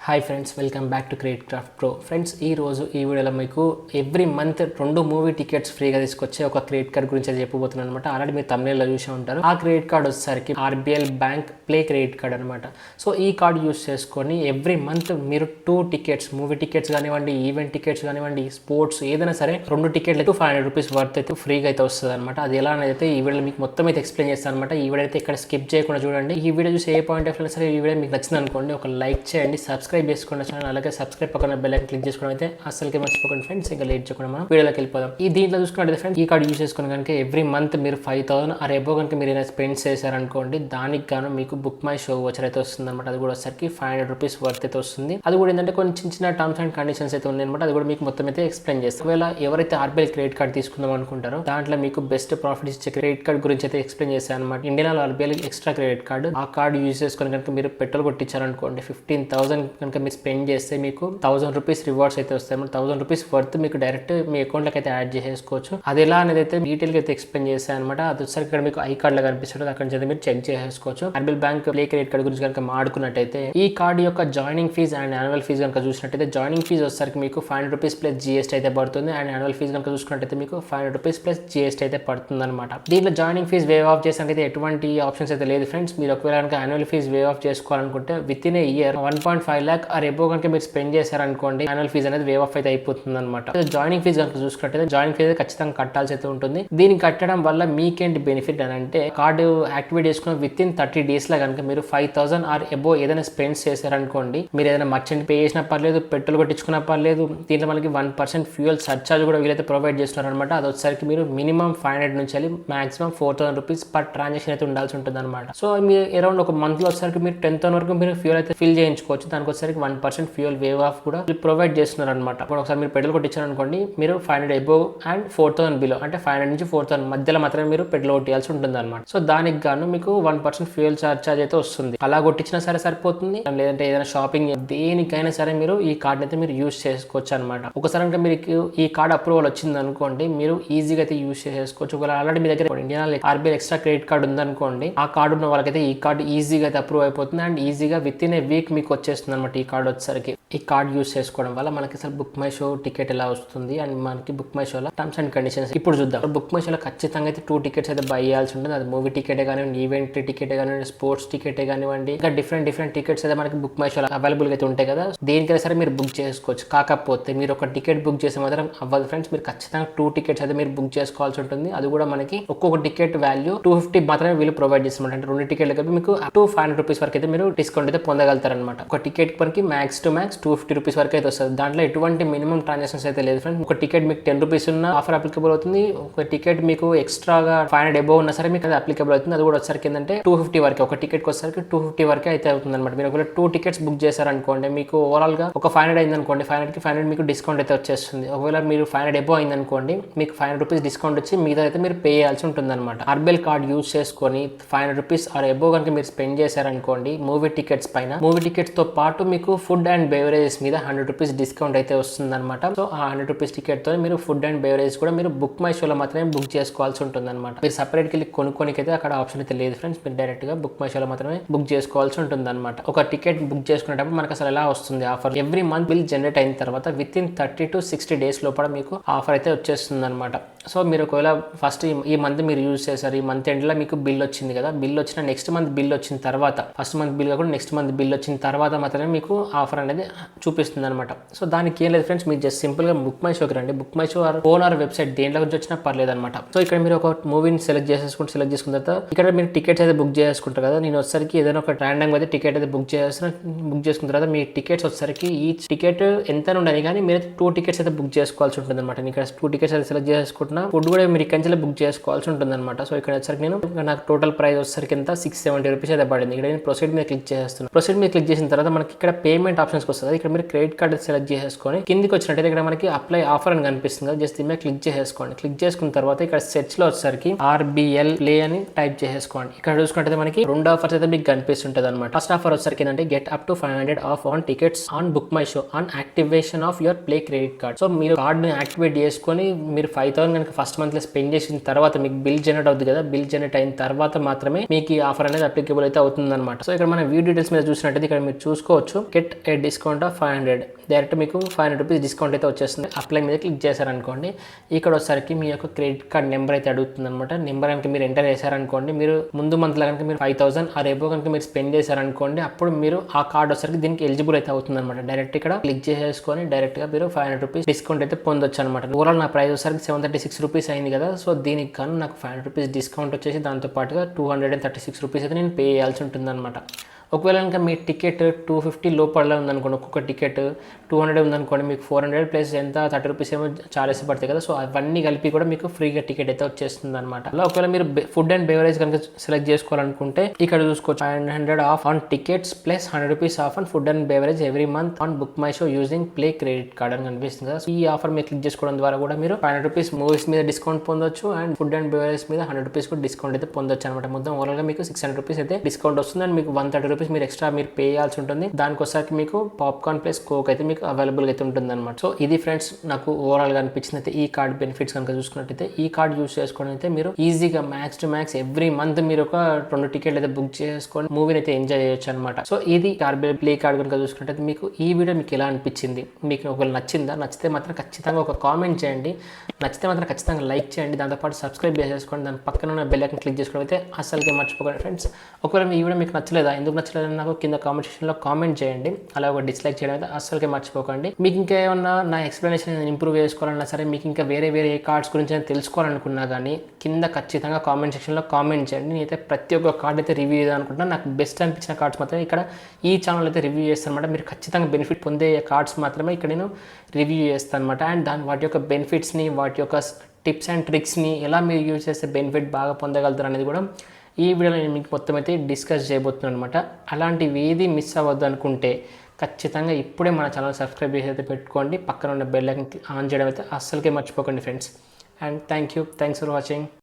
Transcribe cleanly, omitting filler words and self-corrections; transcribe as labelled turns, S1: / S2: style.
S1: Hi friends, welcome back to create craft pro. Friends, ఈ వీడియోలో మీకు ఎవ్రీ మంత్ 2 మూవీ టికెట్స్ ఫ్రీగా తీసుకొచ్చే ఒక క్రెడిట్ కార్డ్ గురించి అయితే చెప్పబోతున్నాను అనమాట. ఆల్రెడీ మీరు తమిళలో చూసే ఉంటారు. ఆ క్రెడిట్ కార్డ్ వచ్చేసరికి RBL bank play credit card అనమాట. సో ఈ కార్డ్ యూస్ చేసుకొని ఎవ్రీ మంత్ మీరు 2 టికెట్స్, మూవీ టికెట్స్ కానివ్వండి, ఈవెంట్ టికెట్స్ కానివ్వండి, స్పోర్ట్స్ ఏదైనా సరే 2 టికెట్లు అయితే 500 రూపీస్ వర్త్ అయితే ఫ్రీగా అయితే వస్తుంది అనమాట. అది ఎలా అనేది ఈ వీడియోలో మీకు మొత్తం అయితే ఎక్స్ప్లెయిన్ చేస్తాను అనమాట. ఈ వీడియో అయితే ఇక్కడ స్కిప్ చేయకుండా చూడండి. ఈ వీడియో చూసి ఏ పాయింట్ ఆఫ్ సరే ఈ వీడియో మీకు నచ్చింది అనుకోండి, ఒక లైక్ చేయండి, సబ్స్క్రైబ్ చేసుకోండి ఛానల్. అలాగే సబ్స్క్రైబ్ పక్కన బెల్ ఐకాన్ క్లిక్ చేసుకోవడం అయితే అసలుకే మర్చిపోకండి ఫ్రెండ్స్. ఇంకా లేట్ చేయకుండా మనం వీడియోలోకి వెళ్ళిపోదాం. దీంట్లో చూసుకున్నట్టు ఫ్రెండ్స్, ఈ కార్డు యూస్ చేసుకుని కనుక ఎవ్రీ మంత్ మీరు 5000 ఆర్ ఎబో కనుక మీరు ఏదైనా స్పెండ్ చేశారనుకోండి, దానికి గాను మీకు బుక్ మై షో వచ్చర్ అయితే వస్తుంది అనమాట. అది కూడా వచ్చరికి 500 రూపీస్ వర్త్ అయితే వస్తుంది. అది కూడా ఏంటంటే కొన్ని చిన్న టర్మ్స్ అండ్ కండిషన్స్ అయితే ఉన్నాయి అనమాట. అది కూడా మీకు మొత్తం అయితే ఎక్స్ప్లెయిన్ చేస్తాం. ఒకవేళ ఎవరైతే ఆర్బిఎల్ క్రెడిట్ కార్డ్ తీసుకుందాం అనుకుంటారో దాంట్లో మీకు బెస్ట్ ప్రాఫిట్ ఇచ్చే క్రెడిట్ కార్డ్ గురించి అయితే ఎక్స్ప్లెయిన్ చేస్తాను అనమాట. Indian RBL extra credit card, ఆ కార్డు యూస్ చేసుకుని కనుక మీరు పెట్రోల్ కొట్టించారనుకోండి, 15,000 కనుక మీరు స్పెండ్ చేస్తే మీకు 1000 రూపీస్ రివార్డ్స్ అయితే వస్తాయి. 1000 రూపీస్ వర్త్ మీకు డైరెక్ట్ మీ అకౌంట్ లోకి అయితే యాడ్ చేసుకోవచ్చు. అది ఎలా అనేది అయితే డీటెయిల్ గా అయితే ఎక్స్ప్లెయిన్ చేస్తాను అనమాట. అది వచ్చేసరికి ఇక్కడ మీకు ఐ కార్డ్ లో కనిపిస్తుంది, అక్కడ నుంచి మీరు చెక్ చేసుకోవచ్చు. RBL bank play credit card గురించి కనుక మాడుకున్నట్టయితే ఈ కార్డు యొక్క joining fee and annual fee కనుక చూసినట్టయితే, జాయినింగ్ ఫీజ్ వచ్చేసరికి మీకు 500 రూపీస్ ప్లస్ జిఎస్టీ అయితే పడుతుంది. అండ్ యాన్యువల్ ఫీజ్ కనుక చూసుకున్నట్టయితే మీకు 500 రూపీస్ ప్లస్ జిఎస్టీ అయితే పడుతుంది అనమాట. దీంట్లో జాయినింగ్ ఫీజ్ వేవ్ ఆఫ్ చేసాకైతే ఎటువంటి ఆప్షన్స్ అయితే లేదు ఫ్రెండ్స్. మీరు ఒకవేళ కనుక యాన్యువల్ ఫీజ్ వేవ్ ఆఫ్ చేసుకోవాలనుకుంటే within a year 1.5 lakh or above కనుక మీరు స్పెండ్ చేశారనుకోండి, యాన్యువల్ ఫీజ్ అనేది వేవ్ ఆఫ్ అయితే అయిపోతుంది అనమాట. జాయినింగ్ ఫీజ్ కనుక చూసుకున్నట్టయితే జాయినింగ్ ఫీజ్ ఖచ్చితంగా కట్టాల్సి అయితే ఉంటుంది. దీనికి కట్టడం వల్ల మీకేంటి బెనిఫిట్ అని అంటే, కార్డు యాక్టివేట్ చేసుకున్న విత్ ఇన్ 30 days లో కనుక మీరు 5000 ఆర్ ఎబో ఏదైనా స్పెండ్స్ చేశారనుకోండి, మీరు ఏదైనా మర్చెంట్ పే చేసినా పర్లేదు, పెట్రోల్ కొట్టించుకున్నా పర్లేదు, దీంట్లో మనకి 1% ఫ్యూయల్ సర్చార్జ్ కూడా వీళ్ళైతే ప్రొవైడ్ చేస్తున్నారు అనమాట. అది వచ్చేసరికి మీరు మినిమం 500 నుంచి వెళ్ళి మాక్సిమం 4000 రూపీస్ పర్ ట్రాన్సాక్షన్ అయితే ఉండాల్సి ఉంటుంది అనమాట. సో మీరు అరౌండ్ ఒక మంత్ లో వచ్చేసరికి మీరు 10,000 వరకు మీరు ఫ్యూయల్ అయితే ఫిల్ చేయించుకోవచ్చు. దానికి వచ్చేసరికి 1% ఫ్యూయల్ వేవ్ ఆఫ్ కూడా ప్రొవైడ్ చేస్తున్నారు అనమాట. ఇప్పుడు ఒకసారి మీరు పెట్రోల్ కొట్టించారు అనుకోండి, మీరు 500 అబోవ్ అండ్ 4000 బిలో, అంటే 500 నుంచి 4000 మధ్యలో మాత్రమే మీరు పెట్రోల్ కొట్టియాల్సి ఉంటుంది అనమాట. సో దానికి గాను మీకు 1% ఫ్యూయల్ చార్జ్ అయితే వస్తుంది. అలా కొట్టించినా సరే సరిపోతుంది. లేదంటే ఏదైనా షాపింగ్ దేనికైనా సరే మీరు ఈ కార్డ్ అయితే మీరు యూస్ చేసుకోవచ్చు అనమాట. ఒకసారి అంటే మీకు ఈ కార్డ్ అప్రూవల్ వచ్చింది అనుకోండి, మీరు ఈజీగా అయితే యూస్ చేసుకోవచ్చు. ఒకవేళ ఆల్రెడీ మీ దగ్గర Indian RBL extra credit card ఉందనుకోండి, ఆ కార్డు ఉన్న వాళ్ళకైతే ఈ కార్డు ఈజీగా అయితే అప్రూవ్ అయిపోతుంది. అండ్ ఈజీగా విత్ ఇన్ ఏ వీక్ మీకు వచ్చేస్తుంది అనమాట. ఈ కార్డు వచ్చేసరికి ఈ కార్డ్ యూస్ చేసుకోవడం వల్ల మనకి అసలు బుక్ మై షో టికెట్ ఎలా వస్తుంది అండ్ మనకి బుక్ మై షోలో టర్మ్స్ అండ్ కండిషన్స్ ఇప్పుడు చూద్దాం. బుక్ మై షోలో ఖచ్చితంగా అయితే 2 టికెట్స్ అయితే బై చేయాల్సి ఉంటుంది. అది మూవీ టికెటే కానివ్వండి, ఈవెంట్ టికెటే కానివ్వండి, స్పోర్ట్స్ టికెటే కానివ్వండి, ఇంకా డిఫరెంట్ టికెట్స్ అయితే మనకి బుక్ మై షోలో అవైలబుల్ అయితే ఉంటాయి కదా. దేనికైనా సరే మీరు బుక్ చేసుకోవచ్చు. కాకపోతే మీరు ఒక టికెట్ బుక్ చేసే మాత్రం అవ్వదు ఫ్రెండ్స్. మీరు ఖచ్చితంగా 2 టికెట్స్ అయితే మీరు బుక్ చేసుకోవాల్సి ఉంటుంది. అది కూడా మనకి ఒక్కొక్క టికెట్ వాల్యూ 250 మాత్రమే వీళ్ళు ప్రొవైడ్ చేస్తున్నారు. అంటే 2 టికెట్లు కలిపి మీకు 500 రూపీస్ వరకు అయితే మీరు డిస్కౌంట్ అయితే పొందగలుగుతారు అనమాట. ఒక టికెట్ మనకి మ్యాక్స్ టు మ్యాక్స్ 250 రూపీస్ వరకు అయితే వస్తుంది. దాంట్లో ఎటువంటి మినిమం ట్రాన్సాక్షన్స్ అయితే లేదు ఫ్రెండ్స్. ఒక టికెట్ మీకు 10 రూపీస్ ఉన్న ఆఫర్ అప్లికబుల్ అవుతుంది. ఒక టికెట్ మీకు ఎక్స్ట్రాగా 500 అబోవ్ ఉన్నా సరే మీకు అది అప్లికబుల్ అవుతుంది. అది కూడా వచ్చరికి ఏంటంటే 250 వరకు, ఒక టికెట్ వచ్చరికి 250 వరకే అయితే అవుతుంది అనమాట. మీరు ఒకవేళ 2 టికెట్స్ బుక్ చేశారనుకోండి, మీకు ఓవరాల్ గా ఒక 500 అయింది అనుకోండి, 500 కి 500 మీకు డిస్కౌంట్ అయితే వచ్చేస్తుంది. ఒకవేళ మీరు 500 అబోవ్ అయింది అనుకోండి, మీకు 500 రూపీస్ డిస్కౌంట్ వచ్చి మిగతా అయితే మీరు పే చేయాల్సి ఉంటుంది అనమాట. ఆర్బిఎల్ కార్డ్ యూస్ చేసుకొని 500 రూపీస్ ఆర్ అబోవ్ కనుక మీరు స్పెండ్ చేశారనుకోండి, మూవీ టికెట్స్ పైన, మూవీ టికెట్స్ తో పాటు మీకు ఫుడ్ అండ్ బెవరేజెస్ మీద 100 రూపీస్ డిస్కౌంట్ అయితే వస్తుంది అనమాట. సో ఆ 100 రూపీస్ టికెట్ తో మీరు ఫుడ్ అండ్ బెవరేజ్ కూడా మీరు బుక్ మై షోలో మాత్రమే బుక్ చేసుకోవాల్సి ఉంటుంది అనమాట. మీరు సపరేట్ కి కొనుక్కోనికి అయితే అక్కడ ఆప్షన్ అయితే లేదు ఫ్రెండ్స్. మీరు డైరెక్ట్ గా బుక్ మై షోలో మాత్రమే బుక్ చేసుకోవాల్సి ఉంటుంది అనమాట. ఒక టికెట్ బుక్ చేసుకునేటప్పుడు మనకు అసలు ఎలా వస్తుంది offer, every month bill generate అయిన తర్వాత విత్ ఇన్ 30 to 60 days లోపల మీకు ఆఫర్ అయితే వచ్చేస్తుంది అనమాట. సో మీరు ఒకవేళ ఫస్ట్ ఈ మంత్ మీరు యూజ్ చేశారు, ఈ మంత్ ఎండ్ లో మీకు బిల్ వచ్చింది కదా, బిల్ వచ్చిన నెక్స్ట్ మంత్ బిల్ వచ్చిన తర్వాత, ఫస్ట్ మంత్ బిల్ కాకుండా నెక్స్ట్ మంత్ బిల్ వచ్చిన తర్వాత మాత్రమే మీకు ఆఫర్ అనేది చూపిస్తుంది అనమాట. సో దానికి ఏం లేదు ఫ్రెండ్స్, మీరు జస్ట్ సింపుల్ గా బుక్ మై షోకి రండి. Book my show phone are website దేంట్లో నుంచి వచ్చినా పర్లేదు అనమాట. సో ఇక్కడ మీరు ఒక మూవీని సెలెక్ట్ చేసుకున్న తర్వాత ఇక్కడ మీరు టికెట్స్ అయితే బుక్ చేసుకుంటారు కదా. నేను వచ్చరికి ఏదైనా ఒక ర్యాండమ్ అయితే టికెట్ అయితే బుక్ చేసుకున్న తర్వాత మీ టికెట్స్ వచ్చరికి ఈ టికెట్ ఎంత ఉండని కానీ మీరు 2 టికెట్స్ అయితే బుక్ చేసుకోవాల్సి ఉంటుంది అనమాట. ఇక్కడ 2 టికెట్స్ అయితే సెలెక్ట్ చేసుకుంటున్నా, ఫుడ్ కూడా మీరు ఇక్కడ నుంచి బుక్ చేసుకోవాల్సి ఉంటుంది అనమాట. సో ఇక్కడ వచ్చరికి నాకు టోటల్ ప్రైస్ వచ్చరికి ఎంత 670 రూపీస్ అయితే పడింది. ఇక్కడ నేను ప్రొసీడ్ మీద క్లిక్ చేస్తున్నాను. ప్రొసీడ్ మీద క్లిక్ చేసిన తర్వాత మనకి ఇక్కడ పేమెంట్ ఆప్షన్స్ వస్తుంది. ఇక్కడ మీరు క్రెడిట్ కార్డ్ సెలెక్ట్ చేసుకొని కిందికి వచ్చినట్టయితే ఇక్కడ మనకి అప్లై ఆఫర్ అని కనిపిస్తుంది కదా, జస్ట్ దీని మీద క్లిక్ చేసుకోండి. క్లిక్ చేసుకున్న తర్వాత ఇక్కడ సెర్చ్ లో వచ్చరికి ఆర్బిఎల్ ప్లే అని టైప్ చేసుకోండి. ఇక్కడ చూసుకుంటే మనకి 2 ఆఫర్స్ అయితే మీకు కనిపిస్తుంటది అనమాట. ఫస్ట్ ఆఫర్ వచ్చరికి ఏంటంటే get up to 500 of on tickets on book my show on activation of your play credit card. So మీరు కార్డ్ ని యాక్టివేట్ చేసుకొని మీరు 5000 కనుక ఫస్ట్ మంత్లో స్పెండ్ చేసిన తర్వాత మీకు బిల్ జనరేట్ అవుతుంది కదా, బిల్ జనరేట్ అయిన తర్వాత మాత్రమే మీకు ఈ ఆఫర్ అనేది అప్లికేబుల్ అయితే అవుతుంది అనమాట. సో ఇక్కడ మనం వ్యూ డీటెయిల్స్ మీద చూసినట్టయితే ఇక్కడ మీరు చూసుకోవచ్చు get a discount of 500, direct మీకు 500 రూపీస్ డిస్కౌంట్ అయితే వచ్చేస్తుంది. అప్లై మీద క్లిక్ చేశారనుకోండి, ఇక్కడ వచ్చేసరికి మీ యొక్క క్రెడిట్ కార్డ్ నెంబర్ అయితే అడుగుతుంది అనమాట. నెంబర్ కనుక మీరు ఎంటర్ చేశారనుకోండి, మీరు ముందు మంత్లో కనుక మీరు 5000 ఆ రేపు కనుక మీరు స్పెండ్ చేశారనుకోండి, అప్పుడు మీరు ఆ కార్డ్ వచ్చేసరికి దీనికి ఎలిజిబుల్ అయితే అవుతుంది అనమాట. డైరెక్ట్ ఇక్కడ క్లిక్ చేసేసుకొని డైరెక్ట్ గా మీరు 500 రూపీస్ డిస్కౌంట్ అయితే పొందొచ్చు అనమాట. ఓవరాల్ నా ప్రైస్ వచ్చేసరికి 736 రూపీస్ అయింది కదా, సో దీనికి కానీ నాకు 500 రూపీస్ డిస్కౌంట్ వచ్చేసి దాంతో పాటుగా 236 రూపీస్ అయితే నేను పే చేయాల్సి ఉంటుంది అనమాట. ఒకవేళ కనుక మీ టికెట్ 250 లోపల ఉందనుకోండి, ఒక్కొక్క టికెట్ 200 ఉందనుకోండి, మీకు 400 ప్లస్ ఎంత 30 రూపీస్ ఏమో చార్జెస్ పడతాయి కదా, సో అవన్నీ కలిపి కూడా మీకు ఫ్రీగా టికెట్ అయితే వచ్చేస్తుంది అనమాట. అలా ఒకవేళ మీరు ఫుడ్ అండ్ బెవరేజ్ కనుక సెలెక్ట్ చేసుకోవాలనుకుంటే ఇక్కడ చూసుకోవచ్చు 500 of on tickets plus 100 rupees of on food and beverage every month on book my show using play credit card అని కనిపిస్తుంది కదా. ఈ ఆఫర్ మీరు క్లిక్ చేసుకోవడం ద్వారా కూడా మీరు 500 రూపీస్ మూవీస్ మీద డిస్కౌంట్ పొందొచ్చు అండ్ ఫుడ్ అండ్ బెవరేజ్ మీద 100 రూపీస్ కూడా డిస్కౌంట్ అయితే పొందొచ్చు అనమాట. మొత్తం ఓవరాల్ గా మీకు 600 రూపీస్ అయితే డిస్కౌంట్ వస్తుంది అండ్ మీకు 130 రూపీస్ మీరు ఎక్స్ట్రా మీరు పే చేయాల్సి ఉంటుంది. దానికోసారికి మీకు పాప్కార్న్ ప్లస్ కోక్ అయితే మీకు అవైలబుల్ అయితే ఉంటుంది అనమాట. సో ఇది ఫ్రెండ్స్ నాకు ఓవరాల్ గా అనిపించింది అయితే ఈ కార్డ్ బెనిఫిట్స్ కనుక చూసుకున్నట్టయితే ఈ కార్డ్ యూస్ చేసుకోవడం అయితే మీరు ఈజీగా max to max every month మీరు ఒక 2 టికెట్లు అయితే బుక్ చేసుకొని మూవీని అయితే ఎంజాయ్ చేయొచ్చు అనమాట. సో ఇది ఆర్బీఎల్ ప్లే కార్డ్ కనుక చూసుకున్నట్టయితే మీకు ఈ వీడియో మీకు ఎలా అనిపించింది, మీకు ఒకవేళ నచ్చిందా, నచ్చితే మాత్రం ఖచ్చితంగా ఒక కామెంట్ చేయండి, నచ్చితే మాత్రం ఖచ్చితంగా లైక్ చేయండి, దాంతోపాటు సబ్స్క్రైబ్ చేసేసుకోండి, దాని పక్కన ఉన్న బెల్ ఐకాన్ క్లిక్ చేసుకోవడం అయితే అసలుకే మర్చిపోకండి ఫ్రెండ్స్. ఒకవేళ ఈ వీడియో మీకు నచ్చలేదా, ఎందుకు నచ్చలేదని నాకు కింద కామెంట్ సెక్షన్లో కామెంట్ చేయండి, అలా ఒక డిస్లైక్ చేయడం అయితే అసలుకే మర్చిపోకండి. మీకు ఇంకా ఏమన్నా నా ఎక్స్ప్లెనేషన్ ఇంప్రూవ్ చేసుకోవాలన్నా సరే, మీకు ఇంకా వేరే ఏ కార్డ్స్ గురించి తెలుసుకోవాలనుకున్నా కానీ కింద ఖచ్చితంగా కామెంట్ సెక్షన్లో కామెంట్ చేయండి. నేనైతే ప్రతి ఒక్క కార్డ్ అయితే రివ్యూ చేద్దాం అనుకుంటున్నా. నాకు బెస్ట్ అనిపించిన కార్డ్స్ మాత్రమే ఇక్కడ ఈ ఛానల్ అయితే రివ్యూ చేస్తాను అనమాట. మీరు ఖచ్చితంగా బెనిఫిట్ పొందే కార్డ్స్ మాత్రమే ఇక్కడ నేను రివ్యూ చేస్తాను అనమాట. అండ్ వాటి యొక్క బెనిఫిట్స్ని, వాటి యొక్క టిప్స్ అండ్ ట్రిక్స్ని ఎలా మీరు యూజ్ చేస్తే బెనిఫిట్ బాగా పొందగలుగుతారు అనేది కూడా ఈ వీడియోలో నేను మీకు మొత్తం అయితే డిస్కస్ చేయబోతున్నాను అనమాట. అలాంటివి ఏది మిస్ అవ్వద్దు అనుకుంటే ఖచ్చితంగా ఇప్పుడే మన ఛానల్ సబ్స్క్రైబ్ చేసి అయితే పెట్టుకోండి, పక్కన ఉన్న బెల్ ఐకాన్ ఆన్ చేయడం అయితే అస్సలకే మర్చిపోకండి friends. And thanks for watching.